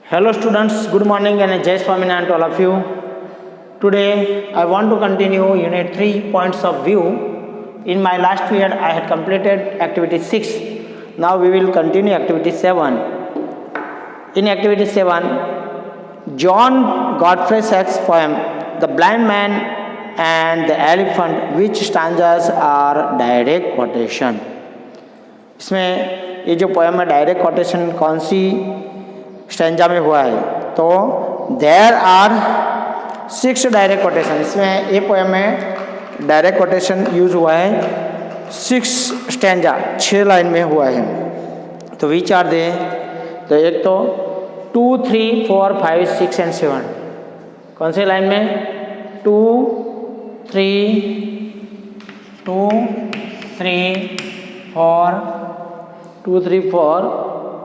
Hello students, good morning and Jai Swaminarayan to all of you. Today I want to continue Unit 3 points of view. In my last period I had completed activity 6. Now we will continue activity 7. In activity 7, John Godfrey Saxe poem The Blind Man and the Elephant, which stanzas are direct quotation. इसमें ये जो poem है direct quotation कौन सी stanza में हुआ है, तो there are 6 direct quotation. इसमें ये पोएम में डायरेक्ट कोटेशन यूज हुआ है 6 स्टैंजा, 6 लाइन में हुआ है. तो विचार दे, तो एक तो 2, 3, 4, 5, 6 एंड 7. कौन से लाइन में? 2, 3, 4, 2, 3, 4,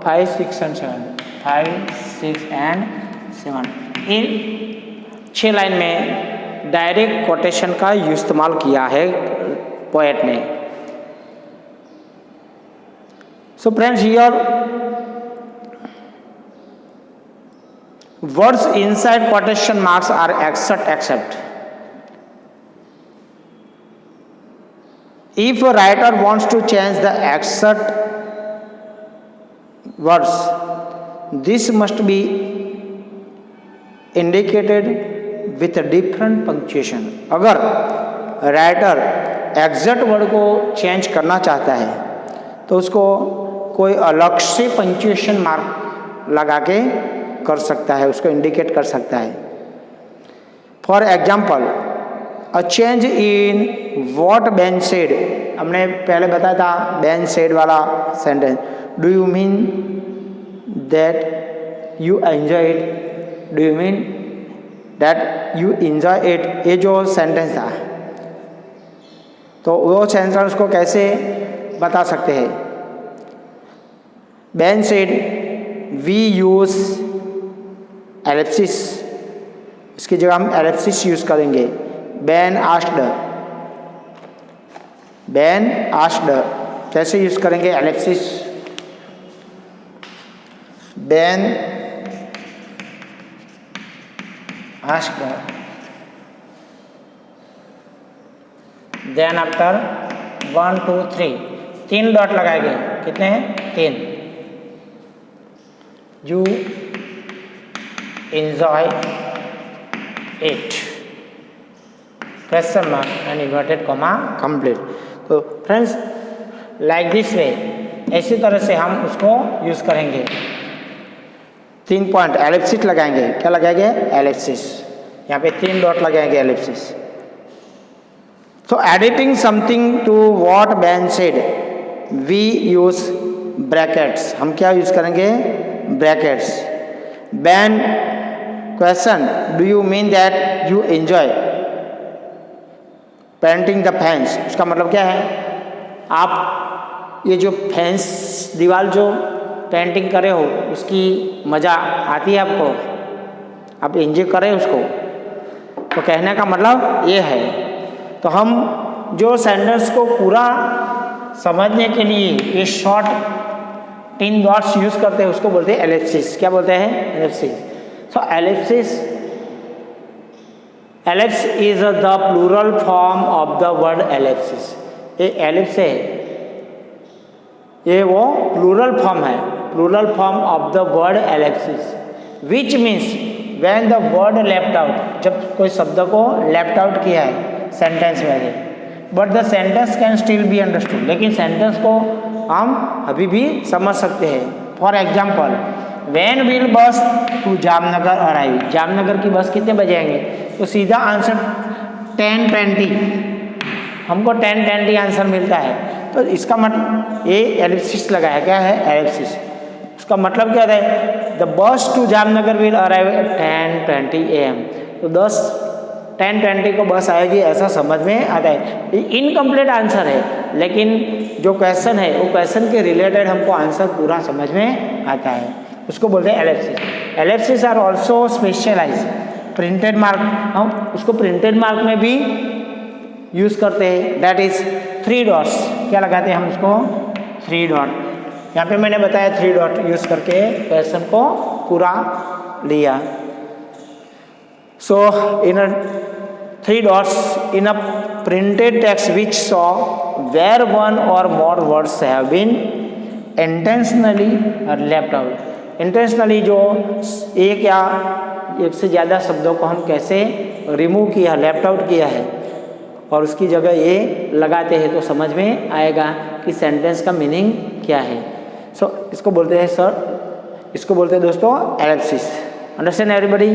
5, 6 and 7. 5, 6 and 7. इन 6 लाइन में डायरेक्ट कोटेशन का इस्तेमाल किया है पोएट ने. So friends, here words inside quotation marks are accept. If a writer wants to change the exact words, this must be indicated with a different punctuation. अगर writer exact word को change करना चाहता है तो उसको कोई अलग से पंक्चुएशन मार्क लगा के कर सकता है, उसको इंडिकेट कर सकता है. For example, a change in what Ben said. हमने पहले बताया था बेन सेड वाला sentence. Do you mean that you enjoy it? Do you mean that you enjoy it? ये जो सेंटेंस था, तो वो सेंटेंस को कैसे बता सकते हैं? Ben said we use ellipsis. इसकी जगह हम एलिप्सिस यूज करेंगे. Ben asked कैसे यूज करेंगे ellipsis? Ben asked, then after 1, 2, 3 3 dot लगाएंगे. कितने हैं? 3. You enjoy it? question mark and inverted comma complete. तो फ्रेंड्स, लाइक दिस वे, ऐसी तरह से हम उसको यूज करेंगे. 3 पॉइंट एलिप्सिस लगाएंगे. क्या लगाएंगे? एलिप्सिस. यहाँ पे 3 डॉट लगाएंगे एलिप्सिस. तो editing something to what Ben said, we use brackets. हम क्या यूज करेंगे? Brackets. Ben question, do you mean that you enjoy painting the fence. उसका मतलब क्या है? आप ये जो फेंस दीवार जो पेंटिंग करे हो, उसकी मज़ा आती है आपको? आप एंजॉय करें उसको? तो कहने का मतलब ये है. तो हम जो सेंटेंस को पूरा समझने के लिए ये शॉर्ट 3 डॉट्स यूज करते हैं, उसको बोलते हैं एलिप्सिस. क्या बोलते हैं? Ellipsis. So ellipsis, ellipse is the plural form of the word ellipsis. ये एलिप्स है, ये वो प्लूरल फॉर्म है, plural form of the word ellipsis. Which means when the word left out, जब कोई शब्द को लेफ्ट आउट किया है सेंटेंस में से, but the sentence can still be understood. लेकिन सेंटेंस को हम अभी भी समझ सकते हैं. फॉर एग्जाम्पल, व्हेन विल बस टू जामनगर अराइव. जामनगर की बस कितने बजे आएंगे? तो सीधा आंसर 10:20. हमको 10:20 आंसर मिलता है. तो इसका मतलब ये एलिप्सिस लगा है. क्या है? एलिप्सिस. उसका मतलब क्या है? The bus to Jamnagar will arrive at 10:20 AM. तो 10:20 को बस आएगी, ऐसा समझ में आता है. ये इनकम्प्लीट आंसर है, लेकिन जो क्वेश्चन है वो क्वेश्चन के रिलेटेड हमको आंसर पूरा समझ में आता है. उसको बोलते हैं ellipsis. Ellipsis are also specialise. Printed mark, हम उसको प्रिंटेड मार्क में भी यूज करते हैं. That is 3 dots. क्या लगाते हैं हम उसको? 3 डॉट. यहाँ पे मैंने बताया 3 डॉट यूज करके क्वेश्चन को पूरा लिया। सो इन 3 dots in a printed text which saw where one or more words have been intentionally left out. Intentionally जो एक या एक से ज़्यादा शब्दों को हम कैसे रिमूव किया, लेफ्ट आउट किया है और उसकी जगह ये लगाते हैं तो समझ में आएगा कि सेंटेंस का मीनिंग क्या है। सो इसको बोलते हैं सर, इसको बोलते हैं दोस्तों ellipsis. Understand everybody?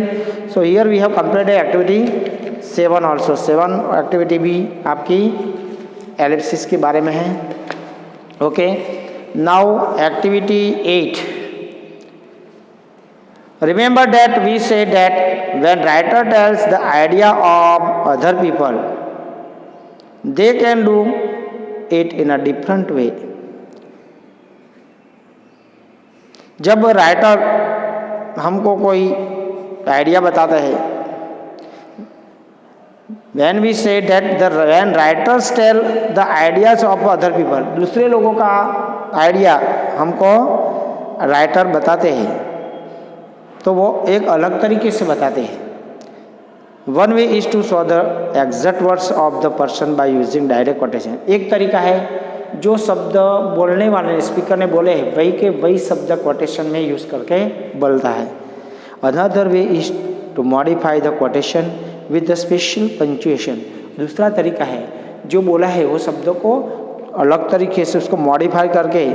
So here we have completed activity 7 also. 7 activity भी आपकी एलिप्सिस के बारे में है। Okay, now activity 8। Remember that we said that when writer tells the idea of other people, they can do it in a different way. जब writer हमको कोई idea बताता है, when we say that when writers tell the ideas of other people, दूसरे लोगों का idea हमको writer बताते हैं तो वो एक अलग तरीके से बताते हैं। One way is to show the exact words of the person by using direct quotation. एक तरीका है जो शब्द बोलने वाले स्पीकर ने बोले हैं वही के वही शब्द कोटेशन में यूज करके बोलता है। Another way is to modify the quotation with the special punctuation. दूसरा तरीका है जो बोला है वो शब्दों को अलग तरीके से उसको मॉडिफाई करके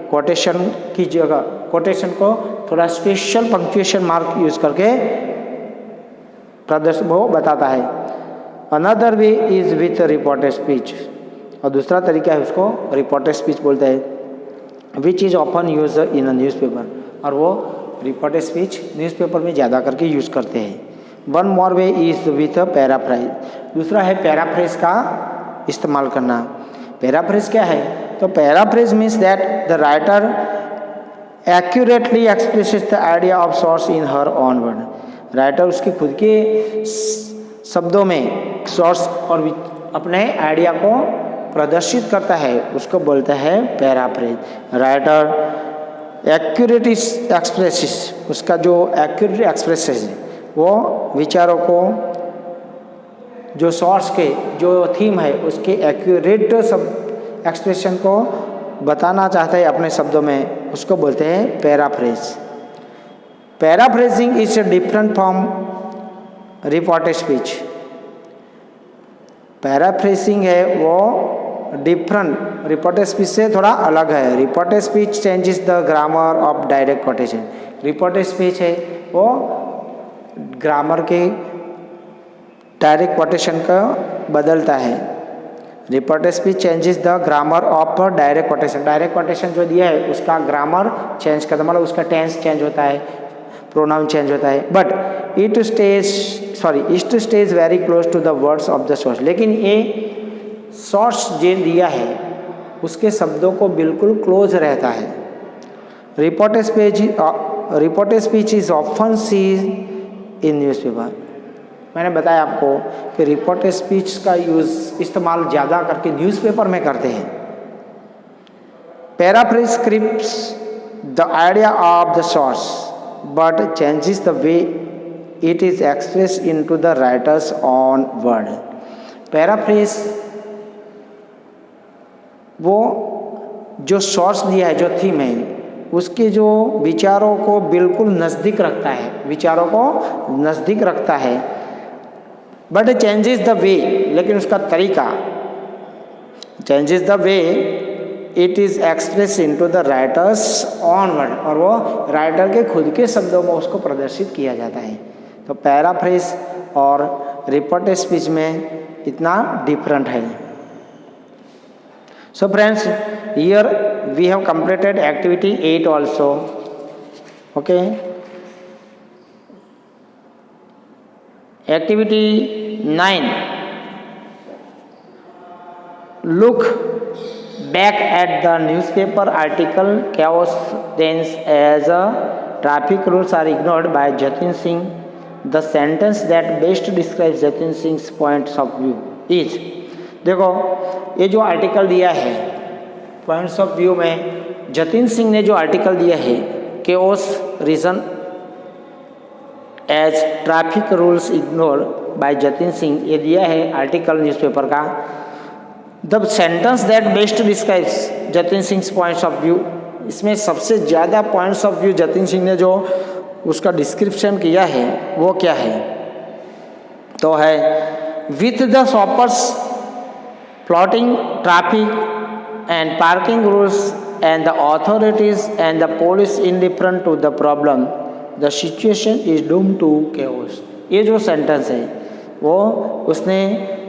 कोटेशन की जगह कोटेशन को थोड़ा स्पेशल पंक्चुएशन मार्क यूज करके प्रदर्शन वो बताता है। Another way is with reported speech, और दूसरा तरीका है उसको रिपोर्टेड स्पीच बोलते हैं, which is often use in a newspaper, और वो रिपोर्टेड स्पीच न्यूज़पेपर में ज़्यादा करके यूज करते हैं। One more way is with paraphrase, दूसरा है पैराफ्रेज का इस्तेमाल करना। पैराफ्रेज क्या है? तो paraphrase means that the writer accurately expresses the idea of source in her own word. Writer उसके खुद के शब्दों में सोर्स और अपने आइडिया को प्रदर्शित करता है, उसको बोलता है पैराफ्रेज। राइटर एक्यूरेट एक्सप्रेसिस, उसका जो एक्यूरेट एक्सप्रेसेस वो विचारों को जो सोर्स के जो थीम है उसके एक्यूरेट सब एक्सप्रेशन को बताना चाहता है अपने शब्दों में, उसको बोलते हैं paraphrase. Paraphrasing is a different from reported speech. Paraphrasing है वो डिफरेंट रिपोर्टेड स्पीच से थोड़ा अलग है। Reported speech changes the grammar of direct quotation. Reported speech है वो ग्रामर के डायरेक्ट कोटेशन का बदलता है। Reported speech changes the grammar of direct quotation. Direct quotation जो दिया है उसका ग्रामर चेंज करता, मतलब उसका टेंस चेंज होता है, प्रोनाउन चेंज होता है, but it stays very close to the words of the source. लेकिन ये सोर्स जो दिया है उसके शब्दों को बिल्कुल क्लोज रहता है। Reported speech is often seen in newspaper. मैंने बताया आपको कि रिपोर्टेड स्पीच का यूज़ इस्तेमाल ज़्यादा करके न्यूज़पेपर में करते हैं। Paraphrase scripts the idea of the source but changes the way it is express into the writers on word. Paraphrase वो जो सोर्स दिया है, जो थीम है, उसके जो विचारों को बिल्कुल नज़दीक रखता है, विचारों को नज़दीक रखता है, बट चेंजेस द वे, लेकिन उसका तरीका changes the way it is express into the writers on word, और वो राइटर के खुद के शब्दों में उसको प्रदर्शित किया जाता है। तो पैराफ्रेज और रिपोर्टेड स्पीच में इतना डिफरेंट है। So friends, here we have completed activity 8 also. Okay, activity 9, look back at the newspaper article chaos reigns as traffic rules are ignored by Jatin Singh. The sentence that best describes Jatin Singh's points of view is, देखो ये जो article दिया है points of view में, जतिन सिंह ने जो article दिया है chaos reason as traffic rules ignore by Jatin Singh, ये दिया है आर्टिकल न्यूज़पेपर का। The sentence that best describes Jatin Singh points of view, इसमें सबसे ज़्यादा points of view Jatin Singh ने जो उसका डिस्क्रिप्शन किया है वो क्या है, तो है with the shoppers plotting traffic and parking rules and the authorities and the police indifferent to the problem, the situation is doomed to chaos। ये जो सेंटेंस है वो उसने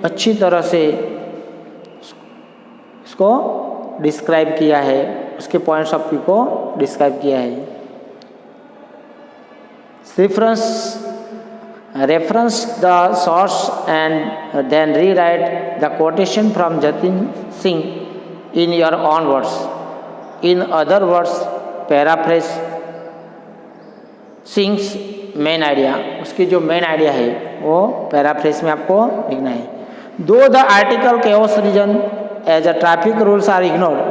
अच्छी तरह से इसको डिस्क्राइब किया है, उसके पॉइंट्स ऑफ व्यू को डिस्क्राइब किया है। Reference the source and then rewrite the quotation from Jatin Singh in your own words. In other words, paraphrase Singh's main idea, उसकी जो मेन आइडिया है वो पैराफ्रेज में आपको लिखना है। Though the article chaos reason as a traffic rules are ignored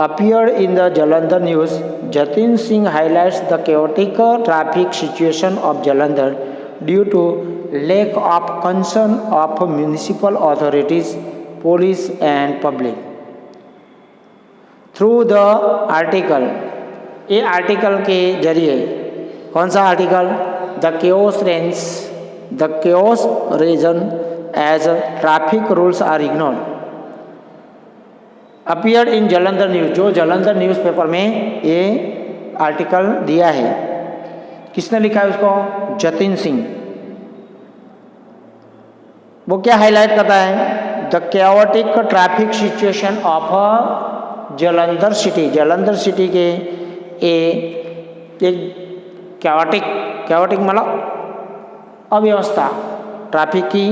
appeared in the Jalandhar news, Jatin Singh highlights the chaotic traffic situation of Jalandhar due to lack of concern of municipal authorities, police and public। Through the article, ये article के जरिए, कौन सा article, the chaos reason as traffic rules are ignored appeared in Jalandhar news, जो Jalandhar newspaper में ये article दिया है। किसने लिखा है उसको, जतिन सिंह। वो क्या हाईलाइट करता है, the chaotic traffic situation of Jalandhar city के एक कैओटिक मतलब अव्यवस्था, ट्रैफिक की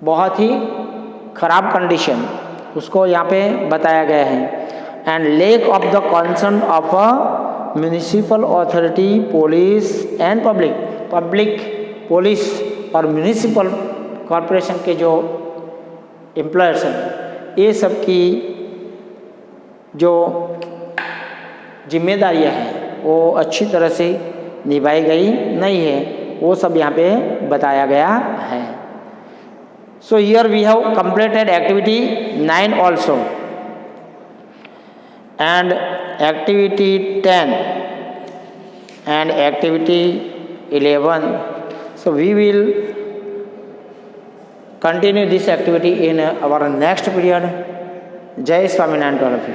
बहुत ही खराब कंडीशन, उसको यहाँ पे बताया गया है। And lake of the concern of municipal authority, police and public police और म्यूनिसिपल कॉरपोरेशन के जो एम्प्लॉयर्स हैं, ये सब की जो जिम्मेदारियां हैं वो अच्छी तरह से निभाई गई नहीं है, वो सब यहाँ पे बताया गया है। So here we have completed activity 9 also and activity 10 and activity 11। So we will continue this activity in our next period. Jai Swaminarayan to all of you.